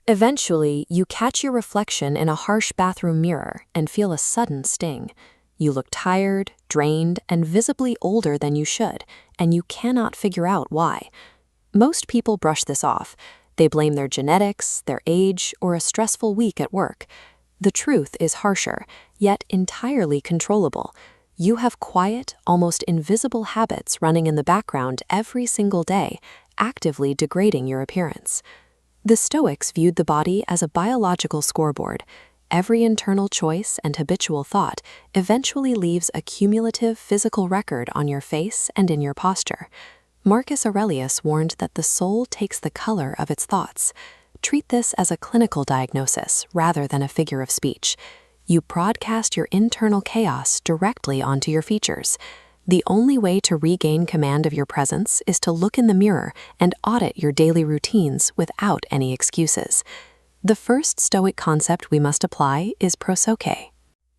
Eventually, you catch your reflection in a harsh bathroom mirror and feel a sudden sting. You look tired, drained, and visibly older than you should, and you cannot figure out why. Most people brush this off. They blame their genetics, their age, or a stressful week at work. The truth is harsher, yet entirely controllable. You have quiet, almost invisible habits running in the background every single day, actively degrading your appearance. The Stoics viewed the body as a biological scoreboard. Every internal choice and habitual thought eventually leaves a cumulative physical record on your face and in your posture. Marcus Aurelius warned that the soul takes the color of its thoughts. Treat this as a clinical diagnosis rather than a figure of speech. You broadcast your internal chaos directly onto your features. The only way to regain command of your presence is to look in the mirror and audit your daily routines without any excuses. The first Stoic concept we must apply is prosoche.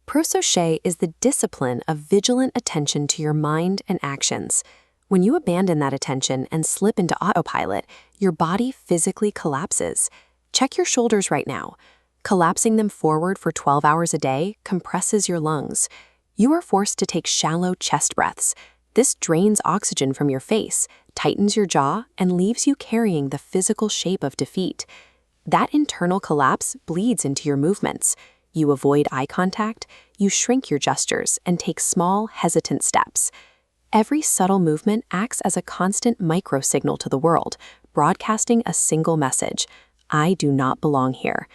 Prosoche is the discipline of vigilant attention to your mind and actions. When you abandon that attention and slip into autopilot, your body physically collapses. Check your shoulders right now. Collapsing them forward for 12 hours a day compresses your lungs. You are forced to take shallow chest breaths. This drains oxygen from your face, tightens your jaw, and leaves you carrying the physical shape of defeat. That internal collapse bleeds into your movements. You avoid eye contact, you shrink your gestures, and take small, hesitant steps. Every subtle movement acts as a constant micro-signal to the world, broadcasting a single message: I do not belong here.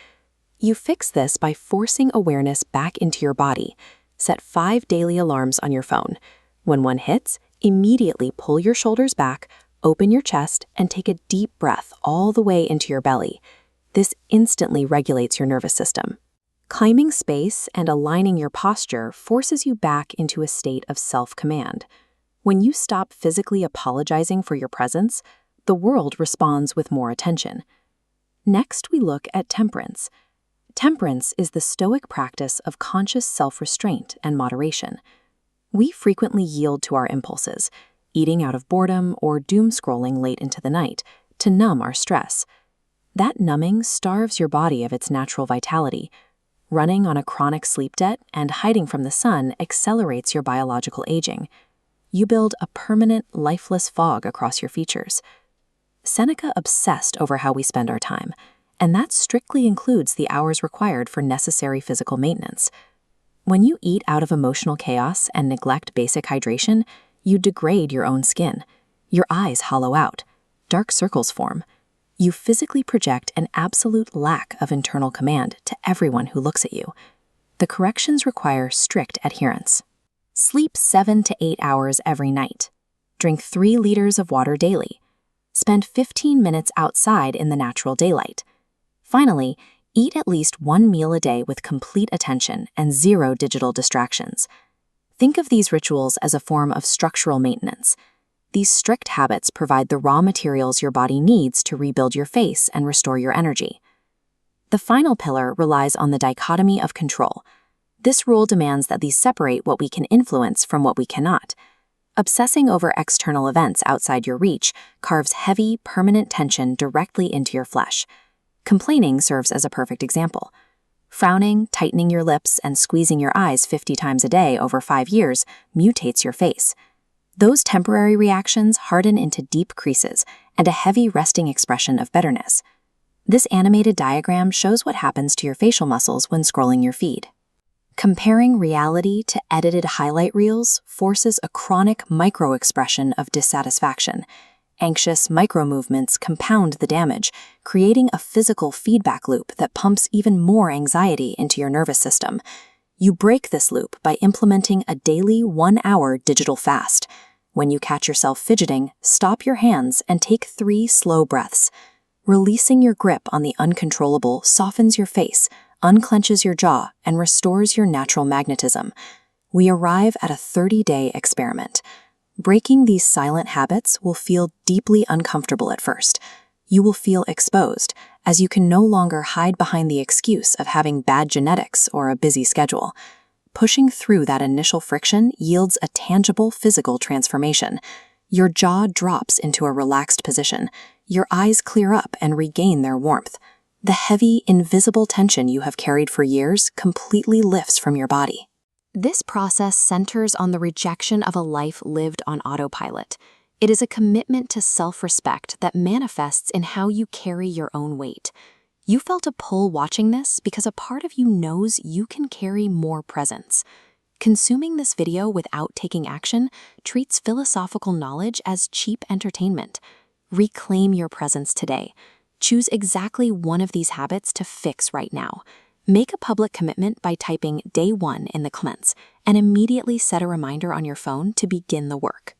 You fix this by forcing awareness back into your body. Set 5 daily alarms on your phone. When one hits, immediately pull your shoulders back, open your chest, and take a deep breath all the way into your belly. This instantly regulates your nervous system. Claiming space and aligning your posture forces you back into a state of self-command. When you stop physically apologizing for your presence, the world responds with more attention. Next, we look at temperance. Temperance is the Stoic practice of conscious self-restraint and moderation. We frequently yield to our impulses, eating out of boredom or doom-scrolling late into the night, to numb our stress. That numbing starves your body of its natural vitality. Running on a chronic sleep debt and hiding from the sun accelerates your biological aging. You build a permanent, lifeless fog across your features. Seneca obsessed over how we spend our time, and that strictly includes the hours required for necessary physical maintenance. When you eat out of emotional chaos and neglect basic hydration, you degrade your own skin. Your eyes hollow out. Dark circles form. You physically project an absolute lack of internal command to everyone who looks at you. The corrections require strict adherence. Sleep 7 to 8 hours every night. Drink 3 liters of water daily. Spend 15 minutes outside in the natural daylight. Finally, eat at least 1 meal a day with complete attention and 0 digital distractions. Think of these rituals as a form of structural maintenance. These strict habits provide the raw materials your body needs to rebuild your face and restore your energy. The final pillar relies on the dichotomy of control. This rule demands that these separate what we can influence from what we cannot. Obsessing over external events outside your reach carves heavy, permanent tension directly into your flesh. Complaining serves as a perfect example. Frowning, tightening your lips, and squeezing your eyes 50 times a day over 5 years mutates your face. Those temporary reactions harden into deep creases and a heavy resting expression of bitterness. This animated diagram shows what happens to your facial muscles when scrolling your feed. Comparing reality to edited highlight reels forces a chronic micro-expression of dissatisfaction. Anxious micro-movements compound the damage, creating a physical feedback loop that pumps even more anxiety into your nervous system. You break this loop by implementing a daily 1-hour digital fast. When you catch yourself fidgeting, stop your hands and take 3 slow breaths. Releasing your grip on the uncontrollable softens your face, unclenches your jaw, and restores your natural magnetism. We arrive at a 30-day experiment. Breaking these silent habits will feel deeply uncomfortable at first. You will feel exposed, as you can no longer hide behind the excuse of having bad genetics or a busy schedule. Pushing through that initial friction yields a tangible physical transformation. Your jaw drops into a relaxed position. Your eyes clear up and regain their warmth. The heavy, invisible tension you have carried for years completely lifts from your body. This process centers on the rejection of a life lived on autopilot. It is a commitment to self-respect that manifests in how you carry your own weight. You felt a pull watching this because a part of you knows you can carry more presence. Consuming this video without taking action treats philosophical knowledge as cheap entertainment. Reclaim your presence today. Choose exactly one of these habits to fix right now. Make a public commitment by typing day 1 in the comments and immediately set a reminder on your phone to begin the work.